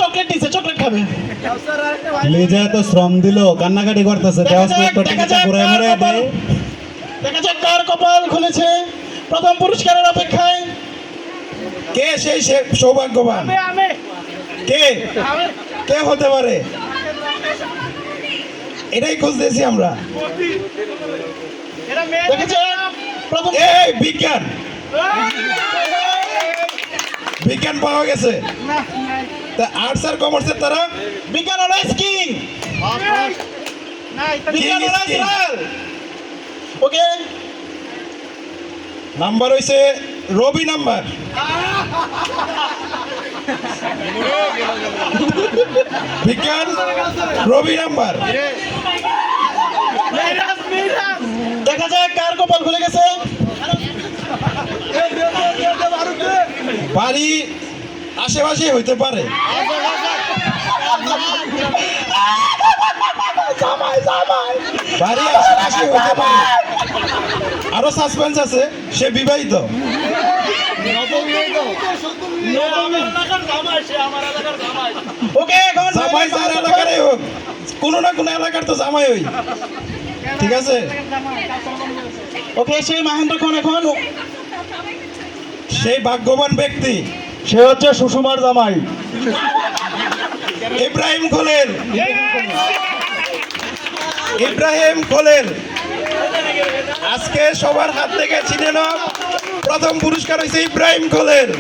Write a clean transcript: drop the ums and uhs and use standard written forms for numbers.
Chocolate দিছে, chocolate খাবে। লিজা তো শ্রম দিল, কান্নাকাটি করতেছে। দেখা যাক কার কপাল খুলেছে। প্রথম পুরস্কারের অপেক্ষায় কে সেই সৌভাগ্যবান? কে কে হতে পারে? এটাই খুঁজতেছি আমরা। দেখা যাক প্রথম এই বিজ্ঞান বিজ্ঞান পাওয়া গেছে। আর্টস আর কমার্সের তারা বিজ্ঞান অলওয়েজ কিং। বিজ্ঞান অলওয়েজ রয়্যাল। ওকে, নাম্বার হইছে রবি নাম্বার। বিজ্ঞান রবি নাম্বার। দেখা যাক কার কপাল খুলে গেছে। বাড়ি আশেপাশে হইতে পারে। বাড়ি আশেপাশে হইতে পারে। আরো সাসপেন্স আছে, সে বিবাহিত। ওকে, এখন জামাই যার এলাকারই হোক, কোনো না কোনো এলাকার তো জামাই হই। ঠিক আছে, ওকে, সেই মহেন্দ্র খন এখন সেই ভাগ্যবান ব্যক্তি সে হচ্ছে সুষমার জামাই ইব্রাহিম খলিল। ইব্রাহিম খলিল আজকে সবার হাত থেকে ছিনে নাও। প্রথম পুরস্কার হয়েছে ইব্রাহিম খলিল।